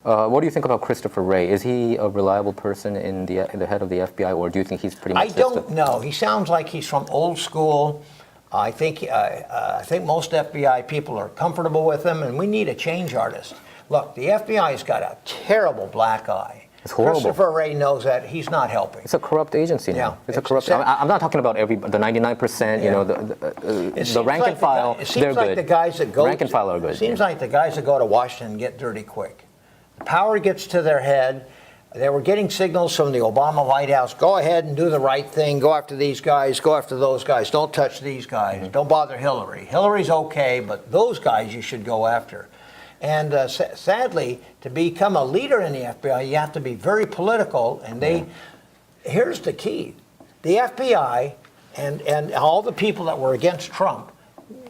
What do you think about Christopher Wray? Is he a reliable person in the head of the FBI, or do you think he's pretty much? I don't know. He sounds like he's from old school. I think most FBI people are comfortable with him, and we need a change artist. Look, the FBI's got a terrible black eye. It's horrible. Christopher Wray knows that. He's not helping. It's a corrupt agency now. Yeah, it's a corrupt. I'm not talking about the 99%. You know, the rank and file. They're good. The guys that go rank and file are good. It seems like the guys that go to Washington get dirty quick. The power gets to their head. They were getting signals from the Obama White House. Go ahead and do the right thing. Go after these guys. Go after those guys. Don't touch these guys. Mm-hmm. Don't bother Hillary. Hillary's okay, but those guys you should go after. And sadly, to become a leader in the FBI, you have to be very political. And here's the key. The FBI and all the people that were against Trump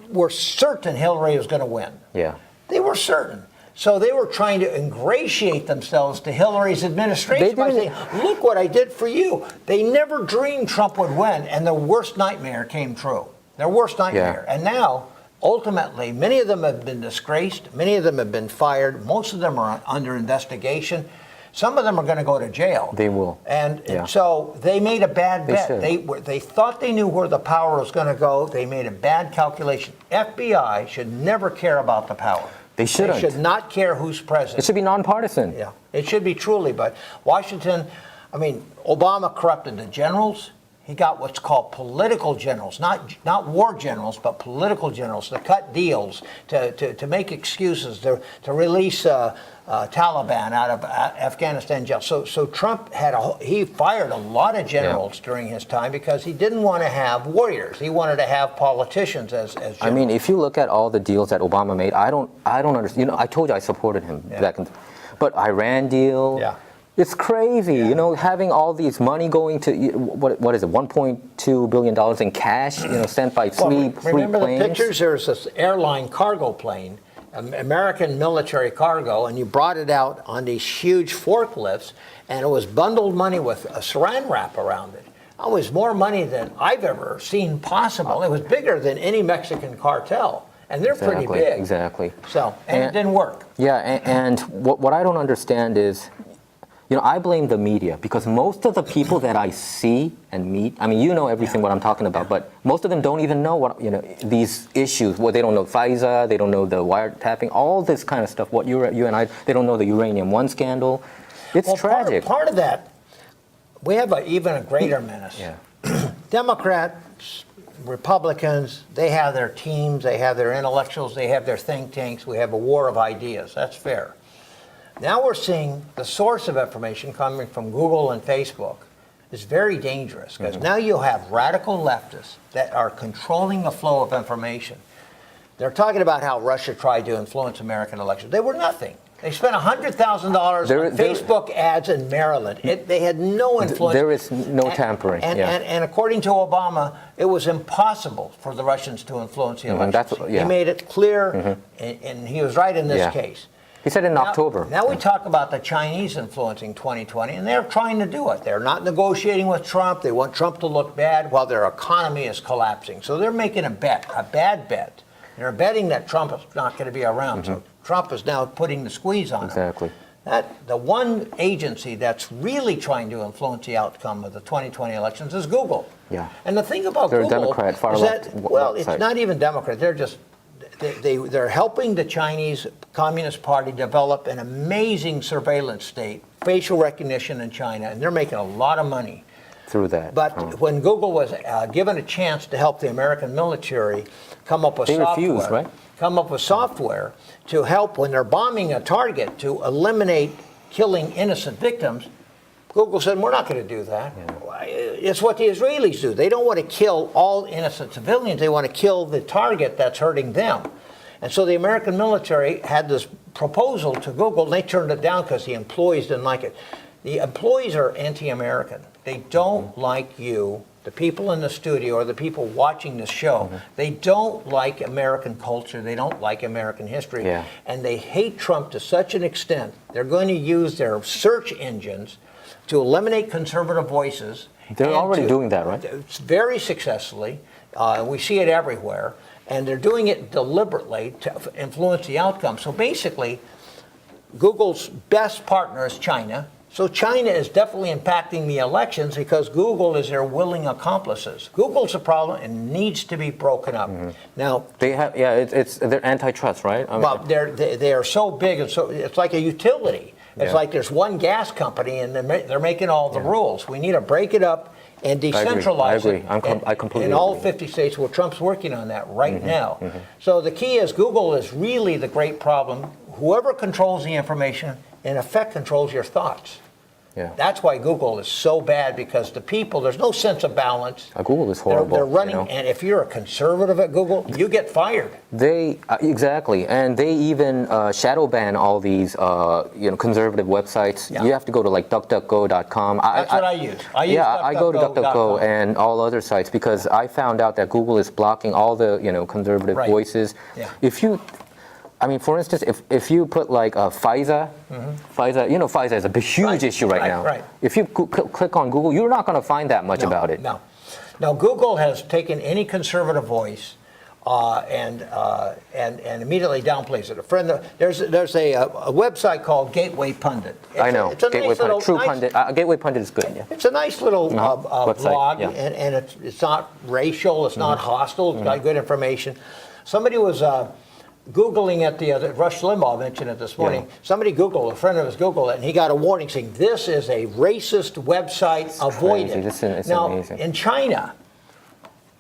were certain Hillary was going to win. Yeah. They were certain. So they were trying to ingratiate themselves to Hillary's administration by saying, look what I did for you. They never dreamed Trump would win, and their worst nightmare came true. Their worst nightmare. Yeah. And now, ultimately, many of them have been disgraced. Many of them have been fired. Most of them are under investigation. Some of them are going to go to jail. They will. And so they made a bad bet. They thought they knew where the power was going to go. They made a bad calculation. FBI should never care about the power. They shouldn't. They should not care who's president. It should be nonpartisan. Yeah, it should be truly. But Washington, I mean, Obama corrupted the generals. He got what's called political generals, not war generals, but political generals to cut deals, to make excuses, to release Taliban out of Afghanistan jail. So Trump he fired a lot of generals during his time because he didn't want to have warriors. He wanted to have politicians as generals. I mean, if you look at all the deals that Obama made, I don't understand. You know, I told you I supported him back in, but Iran deal. Yeah. It's crazy, you know, having all these money going to what is it, $1.2 billion in cash, you know, sent by three planes. Remember the pictures? There's this airline cargo plane, American military cargo, and you brought it out on these huge forklifts, and it was bundled money with a saran wrap around it. It was more money than I've ever seen possible. It was bigger than any Mexican cartel. And they're pretty big. Exactly. So, and it didn't work. Yeah, and what I don't understand is, you know, I blame the media because most of the people that I see and meet, I mean, you know everything what I'm talking about, but most of them don't even know what, you know, these issues. Well, they don't know FISA, they don't know the wiretapping, all this kind of stuff. What you and I, they don't know the Uranium One scandal. It's tragic. Part of that, we have even a greater menace. Democrats, Republicans, they have their teams, they have their intellectuals, they have their think tanks. We have a war of ideas. That's fair. Now we're seeing the source of information coming from Google and Facebook is very dangerous because now you have radical leftists that are controlling the flow of information. They're talking about how Russia tried to influence American elections. They were nothing. They spent $100,000 on Facebook ads in Maryland. They had no influence. There is no tampering. And according to Obama, it was impossible for the Russians to influence the elections. He made it clear, and he was right in this case. He said in October. Now we talk about the Chinese influencing 2020, and they're trying to do it. They're not negotiating with Trump. They want Trump to look bad while their economy is collapsing. So they're making a bad bet. They're betting that Trump is not going to be around. So Trump is now putting the squeeze on him. Exactly. The one agency that's really trying to influence the outcome of the 2020 elections is Google. Yeah. And the thing about Google Democrat, far is left. Well, it's not even Democrat. They're just they're helping the Chinese Communist Party develop an amazing surveillance state, facial recognition in China, and they're making a lot of money through that. But when Google was given a chance to help the American military come up with software to help when they're bombing a target to eliminate killing innocent victims, Google said, we're not going to do that. It's what the Israelis do. They don't want to kill all innocent civilians. They want to kill the target that's hurting them. And so the American military had this proposal to Google, and they turned it down because the employees didn't like it. The employees are anti-American. They don't like you, the people in the studio or the people watching this show. They don't like American culture. They don't like American history. And they hate Trump to such an extent, they're going to use their search engines to eliminate conservative voices. They're already doing that, right? Very successfully. We see it everywhere. And they're doing it deliberately to influence the outcome. So basically, Google's best partner is China. So China is definitely impacting the elections because Google is their willing accomplices. Google's a problem and needs to be broken up. Now They have, yeah, it's they're antitrust, right? I mean, well, they are so big and so it's like a utility. It's Yeah. like there's one gas company and they're making all the rules. We need to break it up and decentralize I agree. it. I completely in all agree. 50 states. Well, Trump's working on that right now. So the key is Google is really the great problem. Whoever controls the information, in effect, controls your thoughts. Yeah. That's why Google is so bad, because the people, there's no sense of balance. Google is horrible. They're running, you know? and if you're a conservative at Google, you get fired. They exactly, and they even shadow ban all these conservative websites. Yeah. You have to go to like DuckDuckGo.com. That's what I use. I use I go to DuckDuckGo DuckDuckGo.com. and all other sites because I found out that Google is blocking all the conservative Right. voices. Yeah. For instance, if you put like FISA, FISA, FISA is a huge Right, issue right now. right. If you click on Google, you're not going to find that much about it. No. Now, Google has taken any conservative voice and immediately downplays it. There's a website called Gateway Pundit. I know. It's a Gateway nice Pundit. little, Pundit. Gateway Pundit is good. Yeah. It's a nice little Website, blog, yeah. and it's not racial, it's not hostile, it's got good information. Somebody was Googling it the other, Rush Limbaugh mentioned it this morning. Yeah. Somebody Googled, a friend of his Googled it, and he got a warning saying, this is a racist website, avoid crazy. it. It's now, amazing. in China,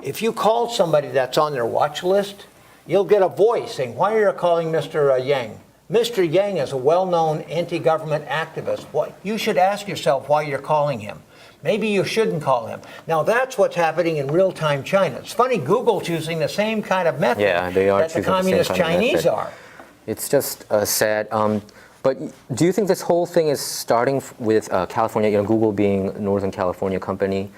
if you call somebody that's on their watch list, you'll get a voice saying, why are you calling Mr. Yang? Mr. Yang is a well-known anti-government activist. You should ask yourself why you're calling him. Maybe you shouldn't call him. Now, that's what's happening in real-time China. It's funny, Google's using the same kind of method Yeah, they are that the choosing the same communist kind of Chinese method. are. It's just sad. But do you think this whole thing is starting with California, Google being a Northern California company,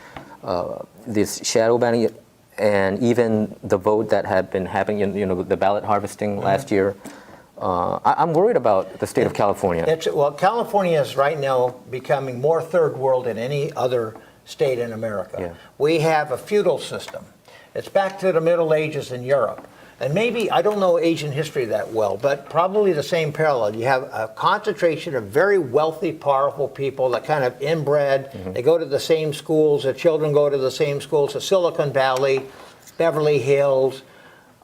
this shadow banning, and even the vote that had been happening, the ballot harvesting last year? I'm worried about the state of California. California is right now becoming more third world than any other state in America. Yeah. We have a feudal system. It's back to the Middle Ages in Europe. And maybe, I don't know Asian history that well, but probably the same parallel. You have a concentration of very wealthy, powerful people that kind of inbred. They go to the same schools. Their children go to the same schools. So Silicon Valley, Beverly Hills,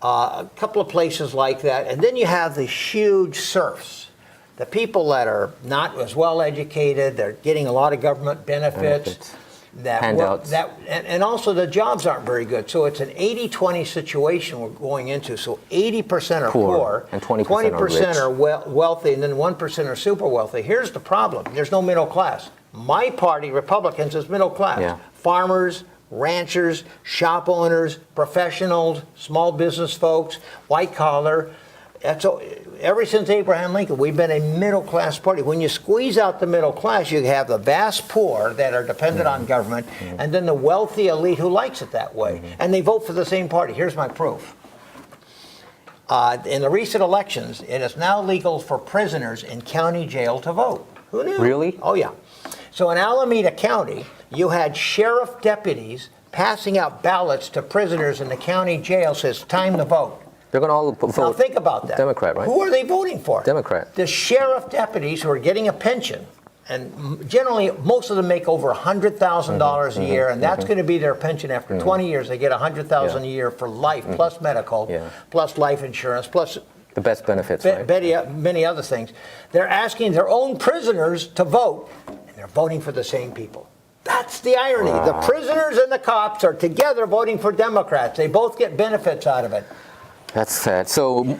a couple of places like that. And then you have the huge serfs, the people that are not as well educated. They're getting a lot of government benefits. Handouts. And also the jobs aren't very good. So it's an 80-20 situation we're going into. So 80% are poor and 20% are wealthy, and then 1% are super wealthy. Here's the problem. There's no middle class. My party, Republicans, is middle class. Yeah. Farmers, ranchers, shop owners, professionals, small business folks, white collar. Ever since Abraham Lincoln, we've been a middle-class party. When you squeeze out the middle class, you have the vast poor that are dependent on government, and then the wealthy elite who likes it that way. And they vote for the same party. Here's my proof. In the recent elections, it is now legal for prisoners in county jail to vote. Who knew? Really? Oh, yeah. So in Alameda County, you had sheriff deputies passing out ballots to prisoners in the county jail, says, time to vote. They're going to all vote. Now think about that. Democrat, right? Who are they voting for? Democrat. The sheriff deputies who are getting a pension, and generally most of them make over $100,000 a year, and that's going to be their pension after 20 years. They get $100,000 a year for life, plus medical, plus life insurance, plus the best benefits, right? many other things. They're asking their own prisoners to vote, and they're voting for the same people. That's the irony. Wow. The prisoners and the cops are together voting for Democrats. They both get benefits out of it. That's sad. So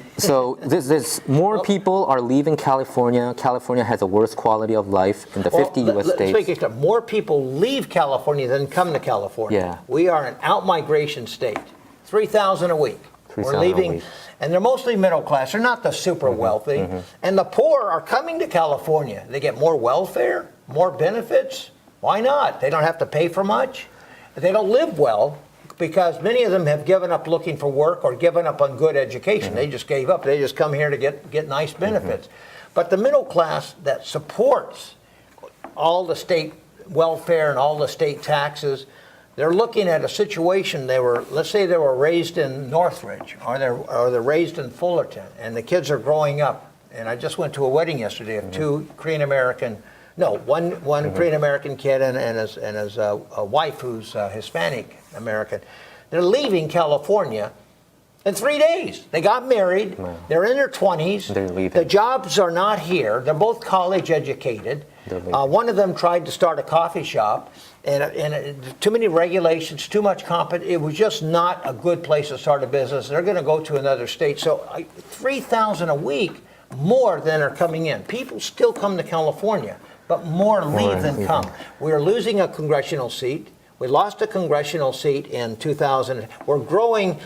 there's more people are leaving California. California has a worse quality of life in the 50 U.S. states. Let's make it clear. More people leave California than come to California. Yeah. We are an out-migration state. 3,000 a week. 3,000 We're leaving, a week. and they're mostly middle class. They're not the super wealthy. And the poor are coming to California. They get more welfare, more benefits. Why not? They don't have to pay for much. They don't live well, because many of them have given up looking for work or given up on good education. They just gave up. They just come here to get nice benefits. But the middle class that supports all the state welfare and all the state taxes, they're looking at a situation. Let's say they were raised in Northridge, or they're raised in Fullerton, and the kids are growing up and I just went to a wedding yesterday of two Korean American. No, one Korean American kid and his wife who's Hispanic American. They're leaving California in 3 days. They got married. Wow. They're in their 20s. They're leaving. The jobs are not here. They're both college educated. One of them tried to start a coffee shop, and too many regulations, too much competition. It was just not a good place to start a business. They're going to go to another state. So $3,000 a week more than are coming in. People still come to California, but more leave than come. We're losing a congressional seat. We lost a congressional seat in 2000. We're growing.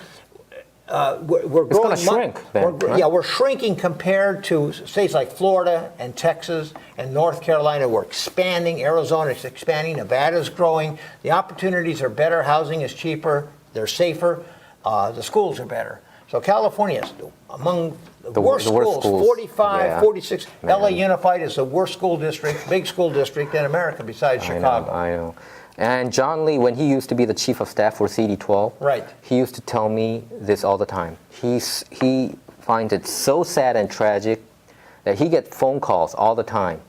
We're it's going to shrink. Right? Yeah, we're shrinking compared to states like Florida and Texas and North Carolina. We're expanding. Arizona is expanding. Nevada's growing. The opportunities are better. Housing is cheaper. They're safer. The schools are better. So California is among the worst schools. 45, 46. LA Unified is the worst school district, big school district in America besides Chicago. I know. And John Lee, when he used to be the chief of staff for CD12, right, he used to tell me this all the time. He finds it so sad and tragic that he gets phone calls all the time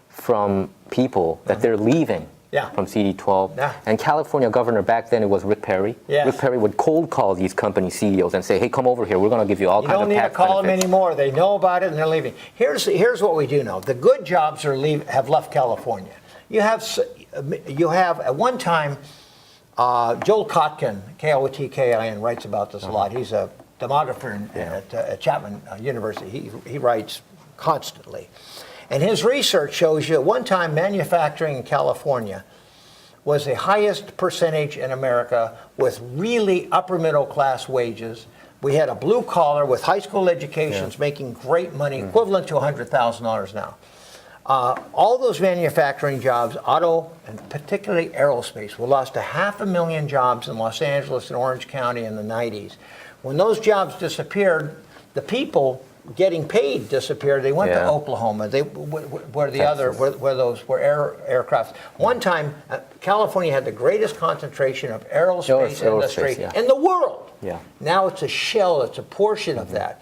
from people that they're leaving from CD12. Yeah. And California governor back then, it was Rick Perry. Yes. Rick Perry would cold call these company CEOs and say, hey, come over here. We're going to give you all kinds of tax benefits. You don't need to call them anymore. They know about it and they're leaving. Here's what we do know. The good jobs have left California. You have at one time, Joel Kotkin, Kotkin, writes about this a lot. He's a demographer at Chapman University. He writes constantly. And his research shows you at one time manufacturing in California was the highest percentage in America with really upper middle class wages. We had a blue collar with high school educations making great money, equivalent to $100,000 now. All those manufacturing jobs, auto and particularly aerospace, we lost 500,000 jobs in Los Angeles and Orange County in the 90s. When those jobs disappeared, the people getting paid disappeared. They went to Oklahoma. Where those were aircraft. One time, California had the greatest concentration of aerospace industry in the world. Yeah. Now it's a shell. It's a portion of that.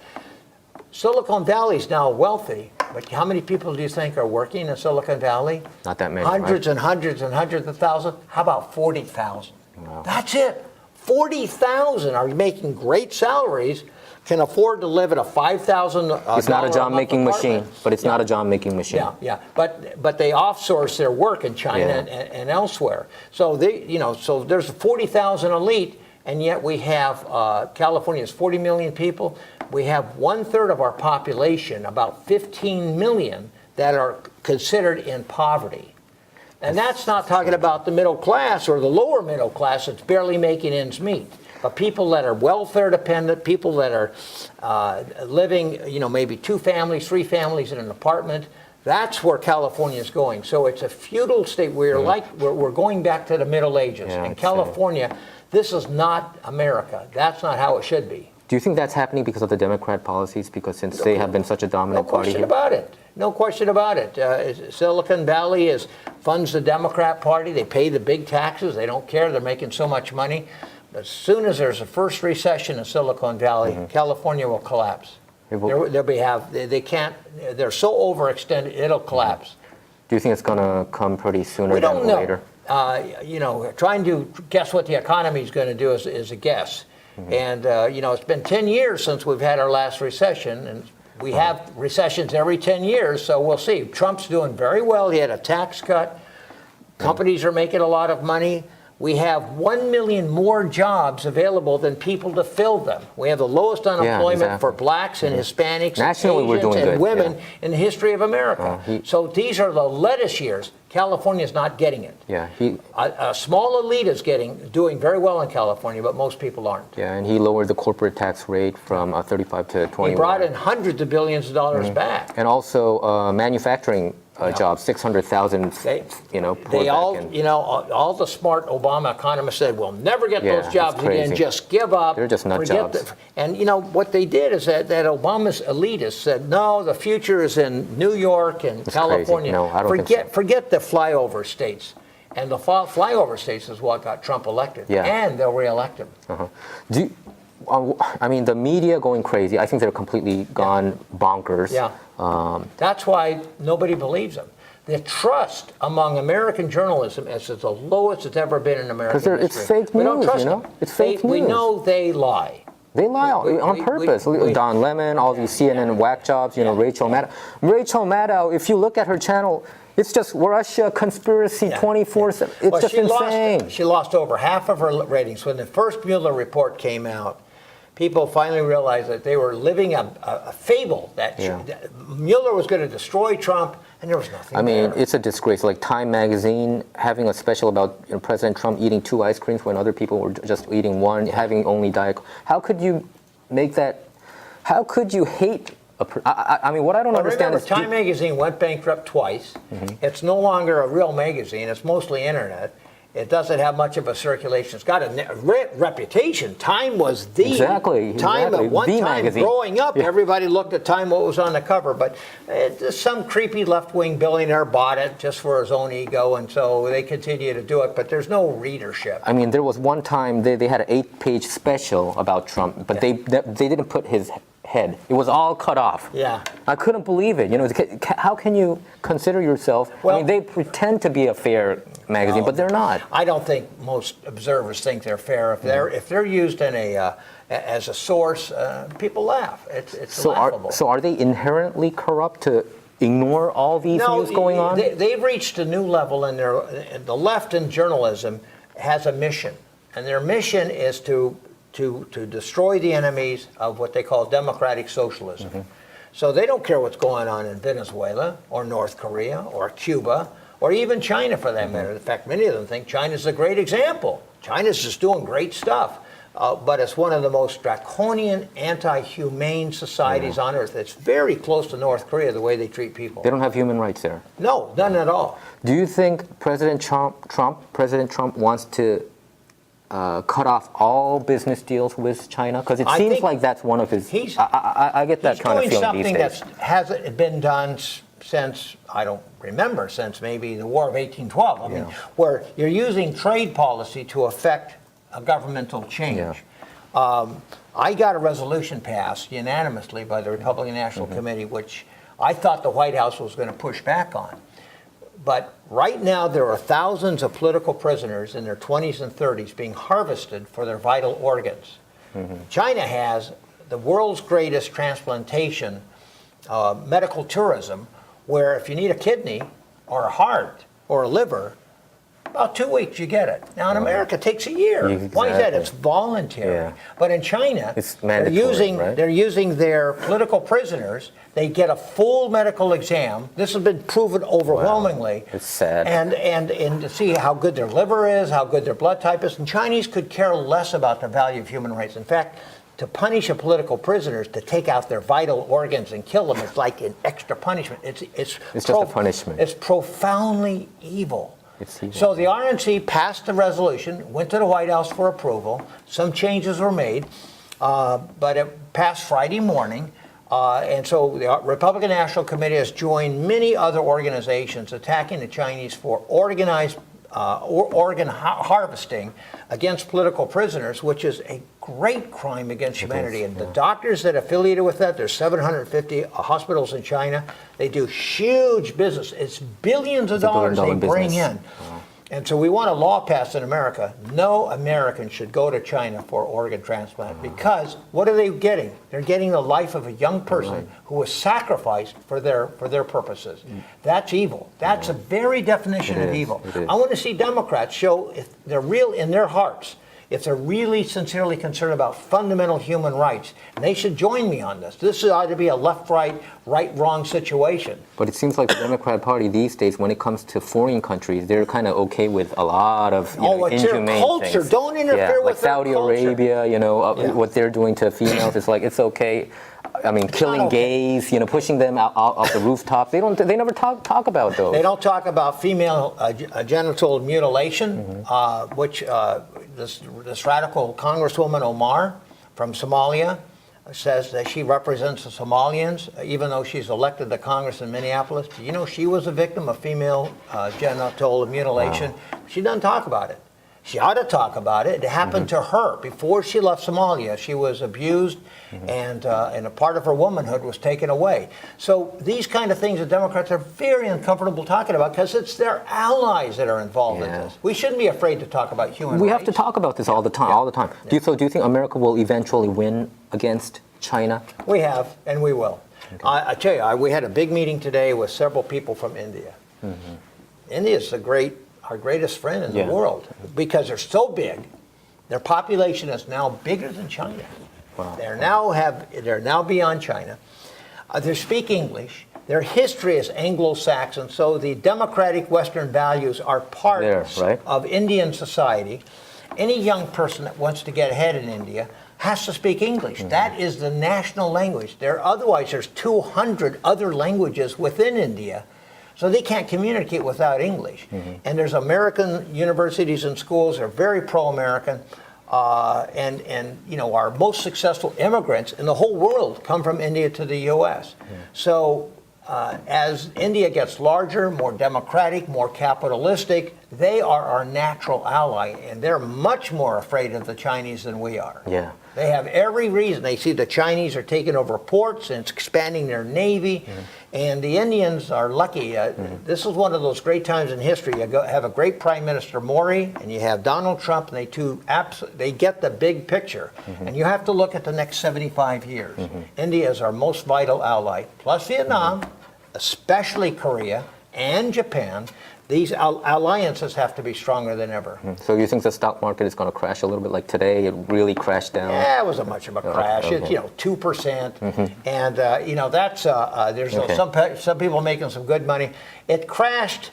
Silicon Valley is now wealthy, but how many people do you think are working in Silicon Valley? Not that many. Hundreds and hundreds and hundreds of thousands. How about 40,000? Wow. That's it. 40,000 are making great salaries, can afford to live at a $5,000. It's not a job-making machine, but it's not a job-making machine. Yeah. But they offsource their work in China and elsewhere. So so there's 40,000 elite, and yet we have California's 40 million people. We have 1/3 of our population, about 15 million, that are considered in poverty. And that's not talking about the middle class or the lower middle class that's barely making ends meet. But people that are welfare dependent, people that are living, maybe 2 families, 3 families in an apartment, that's where California is going. So it's a feudal state. We're going back to the Middle Ages. In California, this is not America. That's not how it should be. Do you think that's happening because of the Democrat policies? Because since they have been such a dominant party here? No question about it. Silicon Valley funds the Democrat Party. They pay the big taxes. They don't care. They're making so much money. But as soon as there's a first recession in Silicon Valley, California will collapse. They can't. They're so overextended. It'll collapse. Do you think it's going to come pretty sooner than later? Trying to guess what the economy is going to do is a guess. And, it's been 10 years since we've had our last recession, and we have recessions every 10 years, so we'll see. Trump's doing very well. He had a tax cut. Companies are making a lot of money. We have 1 million more jobs available than people to fill them. We have the lowest unemployment for blacks and Hispanics Nationally, and Asians and women yeah. in the history of America. So these are the lettuce years. California is not getting it. Yeah, a small elite is doing very well in California, but most people aren't. Yeah, and he lowered the corporate tax rate from 35 to 21. He brought in hundreds of billions of dollars back. And also manufacturing jobs, 600,000. They all the smart Obama economists said, we'll never get those jobs again. Just give up. They're just nut jobs. And what they did is that Obama's elitists said, no, the future is in New York and California. No, I don't think so. Forget the flyover states. And the flyover states is what got Trump elected. Yeah. And they'll reelect him. I mean, the media going crazy. I think they're completely gone bonkers. Yeah. That's why nobody believes them. The trust among American journalism is at the lowest it's ever been in American history. Because it's fake We don't news, trust you know? them. It's fake news. We know they lie. They lie on purpose. Don Lemon, all these CNN whack jobs, you know, Rachel Maddow. Rachel Maddow, if you look at her channel, it's just Russia conspiracy 24/7. It's just insane. She lost over half of her ratings. When the first Mueller report came out, people finally realized that they were living a fable, that Mueller was going to destroy Trump, and there was nothing I mean, there. it's a disgrace. Like Time Magazine having a special about President Trump eating 2 ice creams when other people were just eating one, having only Diet Coke. How could you make that? How could you hate I mean, what I don't understand remember, is... Time Magazine went bankrupt twice. It's no longer a real magazine. It's mostly internet. It doesn't have much of a circulation. It's got a reputation. Time was the... Time at one time, magazine. Growing up, everybody looked at Time, what was on the cover. But some creepy left-wing billionaire bought it just for his own ego, and so they continue to do it. But there's no readership. I mean, there was one time they had an 8-page special about Trump, but they didn't put his head. It was all cut off. Yeah. I couldn't believe it. You know, how can you consider yourself? Well, I mean, they pretend to be a fair magazine, but they're not. I don't think most observers think they're fair. If they're used in as a source, people laugh. It's laughable. So are they inherently corrupt to ignore all these news going on? They've reached a new level in the left in journalism has a mission, and their mission is to destroy the enemies of what they call democratic socialism. So they don't care what's going on in Venezuela or North Korea or Cuba or even China for that matter. In fact, many of them think China's a great example. China's just doing great stuff. But it's one of the most draconian, anti-humane societies on earth. It's very close to North Korea, the way they treat people. They don't have human rights there. No, none at all. Do you think President Trump wants to cut off all business deals with China? Because it seems like that's one of his... I get that kind of feeling these days. He's doing something that hasn't been done since, I don't remember, since maybe the War of 1812. I mean, where you're using trade policy to affect a governmental change. I got a resolution passed unanimously by the Republican National Committee, which I thought the White House was going to push back on. But right now, there are thousands of political prisoners in their 20s and 30s being harvested for their vital organs. China has the world's greatest transplantation, medical tourism, where if you need a kidney or a heart or a liver, about 2 weeks you get it. Now in America, it takes a year. Exactly. Why is that? It's voluntary. But in China, it's mandatory, they're using their political prisoners. They get a full medical exam. This has been proven overwhelmingly. Wow. It's sad. And to see how good their liver is, how good their blood type is. And Chinese could care less about the value of human rights. In fact, to punish a political prisoners, to take out their vital organs and kill them, is like an extra punishment. It's just a punishment. It's profoundly evil. Evil. So the RNC passed the resolution, went to the White House for approval. Some changes were made, but it passed Friday morning. And so the Republican National Committee has joined many other organizations attacking the Chinese for organized organ harvesting against political prisoners, which is a great crime against humanity. And the doctors that are affiliated with that, there's 750 hospitals in China. They do huge business. It's billions of dollars they bring in. And so we want a law passed in America. No American should go to China for organ transplant, because what are they getting? They're getting the life of a young person who was sacrificed for their purposes. That's evil. That's a very definition of evil. I want to see Democrats show if they're real in their hearts, if they're really sincerely concerned about fundamental human rights. And they should join me on this. This ought to be a left-right, right-wrong situation. But it seems like the Democrat Party these days, when it comes to foreign countries, they're kind of okay with a lot of it's inhumane their culture. things. Don't interfere with like Saudi their culture. Arabia, what they're doing to females, it's like, it's okay. I mean, killing gays, pushing them out off the rooftop. They never talk about those. They don't talk about female genital mutilation, which this radical Congresswoman Omar from Somalia says that she represents the Somalians, even though she's elected to Congress in Minneapolis. She was a victim of female genital mutilation. She doesn't talk about it. She ought to talk about it. It happened to her before she left Somalia. She was abused, and a part of her womanhood was taken away. So these kind of things the Democrats are very uncomfortable talking about because it's their allies that are involved in this. We shouldn't be afraid to talk about human rights. We have to talk about this all the time. All the time. Do you think America will eventually win against China? We have, and we will. Okay. I tell you, we had a big meeting today with several people from India. India is our greatest friend in the world because they're so big. Their population is now bigger than China. Wow. They're now beyond China. They speak English. Their history is Anglo-Saxon, so the democratic Western values are part of Indian society. Any young person that wants to get ahead in India has to speak English. That is the national language. Otherwise, there's 200 other languages within India. So they can't communicate without English. And there's American universities and schools that are very pro-American. And you know, our most successful immigrants in the whole world come from India to the U.S. So as India gets larger, more democratic, more capitalistic, they are our natural ally. And they're much more afraid of the Chinese than we are. Yeah. They have every reason. They see the Chinese are taking over ports and expanding their navy. And the Indians are lucky. This is one of those great times in history. You have a great Prime Minister Modi, and you have Donald Trump, and they get the big picture. And you have to look at the next 75 years. India is our most vital ally, plus Vietnam, especially Korea and Japan. These alliances have to be stronger than ever. So you think the stock market is going to crash a little bit like today? It really crashed down? Yeah, it wasn't much of a crash. It's, 2%. And, that's, there's some people making some good money. It crashed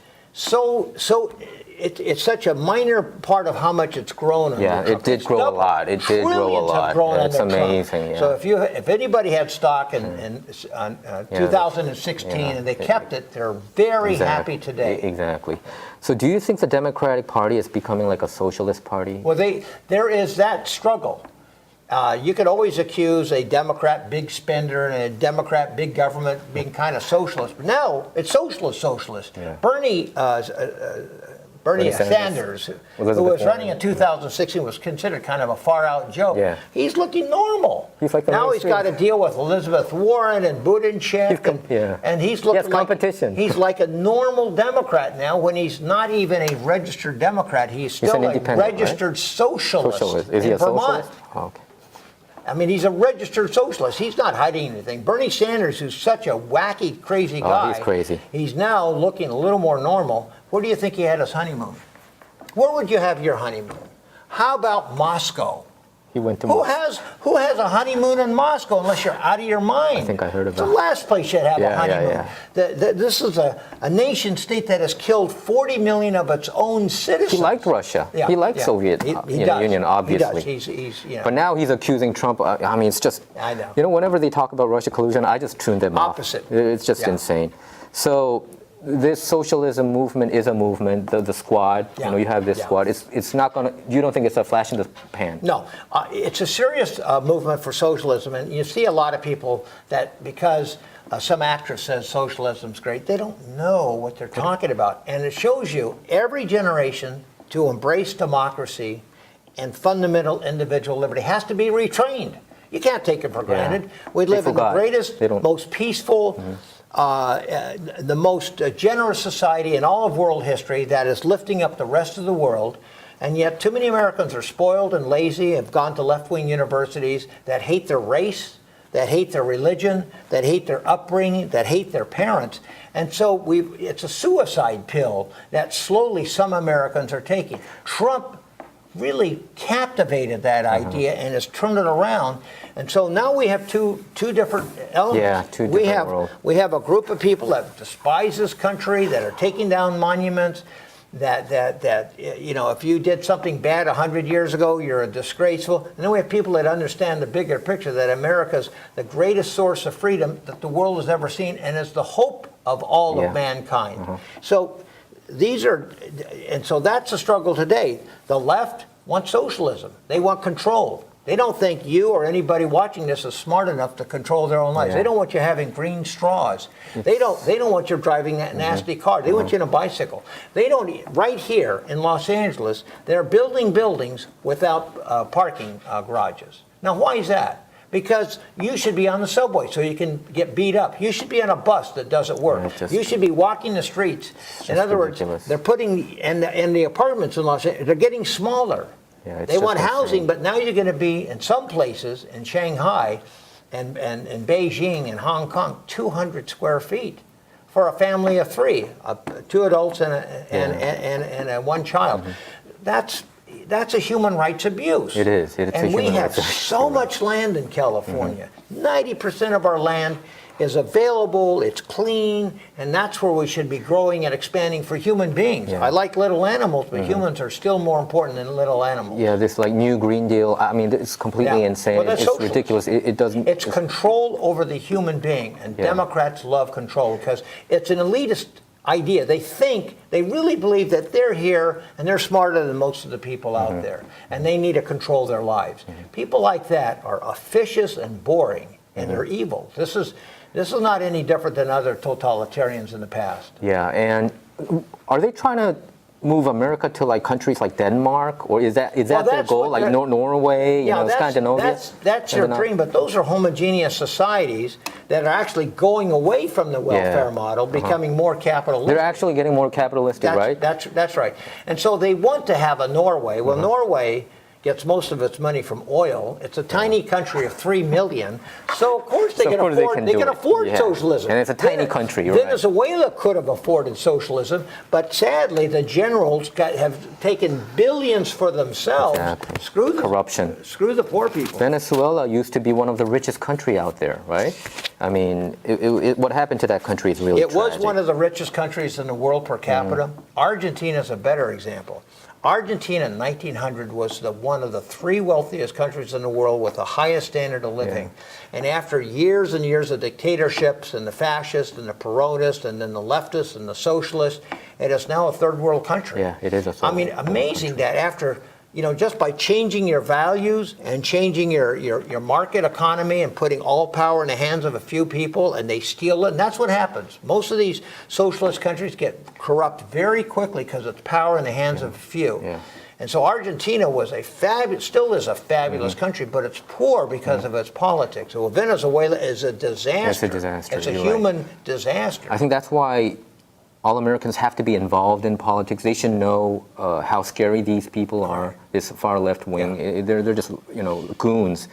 it's such a minor part of how much it's grown. Yeah, it did grow a lot. It did grow a lot. It's amazing. Yeah. So if anybody had stock in 2016 and they kept it, they're very happy today. Exactly. So do you think the Democratic Party is becoming like a socialist party? Well, there is that struggle. You could always accuse a Democrat big spender and a Democrat big government being kind of socialist. But now it's socialist. Yeah. Bernie Sanders, who was running in 2016, was considered kind of a far-out joke. Yeah. He's looking normal. Now he's got to deal with Elizabeth Warren and Buttigieg, and he's looking competition. He's like a normal Democrat now when he's not even a registered Democrat. He's still a registered socialist Is he in a Vermont. Socialist? Oh, okay. I mean, he's a registered socialist. He's not hiding anything. Bernie Sanders, who's such a wacky, crazy guy, he's crazy. He's now looking a little more normal. Where do you think he had his honeymoon? Where would you have your honeymoon? How about Moscow? He went to Moscow. Who has a honeymoon in Moscow unless you're out of your mind? I think I heard of that. It's the last place you'd have a honeymoon. This is a nation state that has killed 40 million of its own citizens. He liked Russia. He liked Soviet Union, obviously. He does. But now he's accusing Trump. I mean, it's just, I know. Whenever they talk about Russia collusion, I just tune them off. It's just insane. So this socialism movement is a movement. The squad, you have this squad. It's not going to. You don't think it's a flash in the pan? No, it's a serious movement for socialism, and you see a lot of people that because some actress says socialism's great, they don't know what they're talking about, and it shows you every generation to embrace democracy and fundamental individual liberty has to be retrained. You can't take it for granted. We live in the greatest, most peaceful. The most generous society in all of world history that is lifting up the rest of the world, and yet too many Americans are spoiled and lazy, have gone to left-wing universities that hate their race, that hate their religion, that hate their upbringing, that hate their parents. And so it's a suicide pill that slowly some Americans are taking. Trump really captivated that idea and has turned it around. And so now we have two different elements. Yeah, two different worlds. We have a group of people that despise this country, that are taking down monuments, that if you did something bad 100 years ago, you're a disgraceful. And then we have people that understand the bigger picture, that America's the greatest source of freedom that the world has ever seen and is the hope of all of mankind. So so that's a struggle today. The left wants socialism. They want control. They don't think you or anybody watching this is smart enough to control their own lives. Yeah. They don't want you having green straws. They don't want you driving that nasty car. They want you in a bicycle. They don't. Right here in Los Angeles, they're building buildings without parking garages. Now, why is that? Because you should be on the subway so you can get beat up. You should be on a bus that doesn't work. You should be walking the streets. In other words, they're putting, and the apartments in Los Angeles, they're getting smaller. Yeah, they want housing, but now you're going to be, in some places, in Shanghai and Beijing and Hong Kong, 200 square feet for a family of three, 2 adults and one child. That's a human rights abuse. It is. And we have so much land in California. 90% of our land is available, it's clean, and that's where we should be growing and expanding for human beings. I like little animals, but humans are still more important than little animals. Yeah, this like new Green Deal, I mean, it's completely insane. Well, that's it's socialist. ridiculous. It doesn't... It's control over the human being, and Democrats love control because it's an elitist idea. They really believe that they're here and they're smarter than most of the people out there, and they need to control their lives. People like that are officious and boring, and they're evil. This is not any different than other totalitarians in the past. Yeah, and are they trying to move America to like countries like Denmark, or is that their goal? Like Norway, Scandinavia? That's their dream, but those are homogeneous societies that are actually going away from the welfare model, becoming more capitalistic. They're actually getting more capitalistic, right? That's right. And so they want to have a Norway. Well, Norway gets most of its money from oil. It's a tiny country of 3 million, so of course they can afford socialism. And it's a tiny country. Right. Venezuela could have afforded socialism, but sadly the generals have taken billions for themselves. Exactly. Screw the corruption. Screw the poor people. Venezuela used to be one of the richest countries out there, right? I mean, what happened to that country is really tragic. It was one of the richest countries in the world per capita. Argentina is a better example. Argentina in 1900 was one of the 3 wealthiest countries in the world with the highest standard of living. And after years and years of dictatorships and the fascists and the Peronists and then the leftists and the socialists, it is now a third world country. Yeah, it is a third world country. Amazing that after, just by changing your values and changing your market economy and putting all power in the hands of a few people, and they steal it, and that's what happens. Most of these socialist countries get corrupt very quickly because it's power in the hands of a few. Yeah. And so Argentina was still is a fabulous country, but it's poor because of its politics. So Venezuela is a disaster. It's a disaster. It's a human disaster. I think that's why all Americans have to be involved in politics. They should know how scary these people are, this far left wing. Yeah. They're just, goons.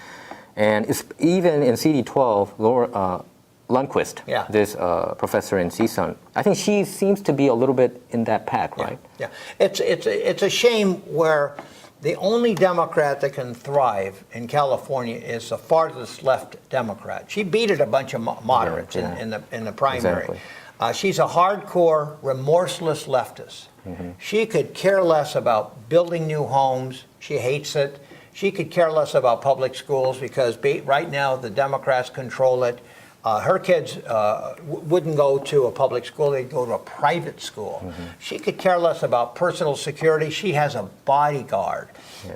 And it's, even in CD12, Lundquist, this professor in CSUN, I think she seems to be a little bit in that pack, right? Yeah. It's a shame where the only Democrat that can thrive in California is the farthest left Democrat. She beat a bunch of moderates in the primary. Exactly. She's a hardcore, remorseless leftist. She could care less about building new homes. She hates it. She could care less about public schools because right now the Democrats control it. Her kids wouldn't go to a public school. They'd go to a private school. She could care less about personal security. She has a bodyguard.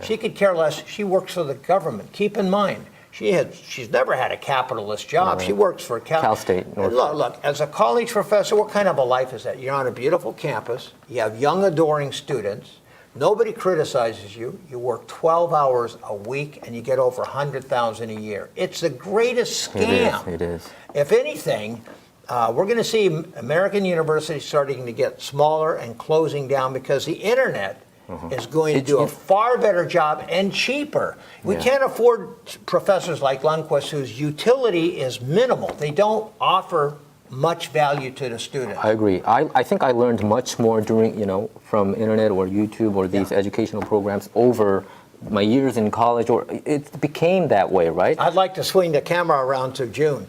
She could care less. She works for the government. Keep in mind, she's never had a capitalist job. She works for Cal State. Look, as a college professor, what kind of a life is that? You're on a beautiful campus. You have young, adoring students. Nobody criticizes you. You work 12 hours a week, and you get over $100,000 a year. It's the greatest scam. It is. If anything, we're going to see American universities starting to get smaller and closing down because the internet is going to do a far better job and cheaper. We can't afford professors like Lundquist whose utility is minimal. They don't offer much value to the student. I agree. I think I learned much more during, from internet or YouTube or these educational programs over my years in college, or it became that way, right? I'd like to swing the camera around to June.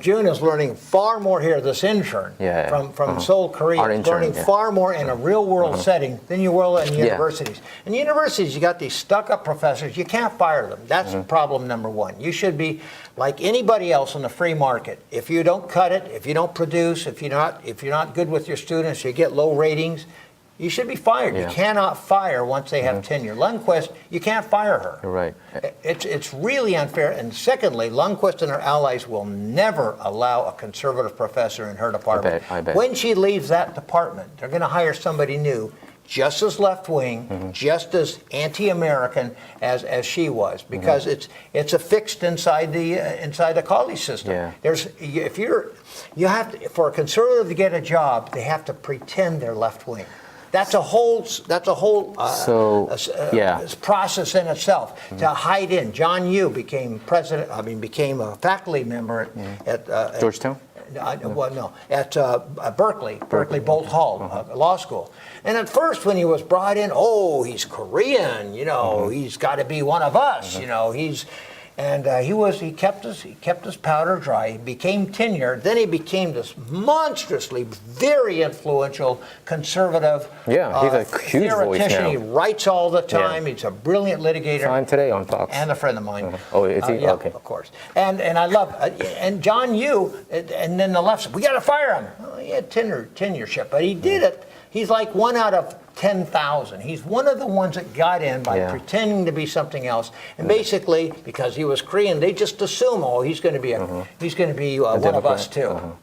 June is learning far more here, this intern from Seoul, Korea, is learning far more in a real-world setting than you will in universities. In universities, you got these stuck-up professors. You can't fire them. That's problem number one. You should be like anybody else in the free market. If you don't cut it, if you don't produce, if you're not good with your students, you get low ratings, You should be fired. Yeah. You cannot fire once they have tenure. Lundquist, you can't fire her. You're right. It's really unfair. And secondly, Lundquist and her allies will never allow a conservative professor in her department. I bet. When she leaves that department, they're going to hire somebody new, just as left-wing, just as anti-American as she was, because it's affixed inside the college system. Yeah. You have to, for a conservative to get a job, they have to pretend they're left-wing. That's a whole process in itself to hide in. John Yoo became a faculty member at Georgetown? At Berkeley Bolt Hall Law School. And at first, when he was brought in, he's Korean, he's got to be one of us, he kept his powder dry. He became tenured. Then he became this monstrously, very influential conservative He's a huge voice theoretician. now. He writes all the time. He's a brilliant litigator. Time today on Fox. And a friend of mine. Oh, is he? Yeah, Okay. of course. And I love and John Yoo, and then the left said, we got to fire him. Well, he had tenureship, but he did it. He's like 1 out of 10,000. He's one of the ones that got in by pretending to be something else, and basically because he was Korean, they just assume, he's going to be one of us too.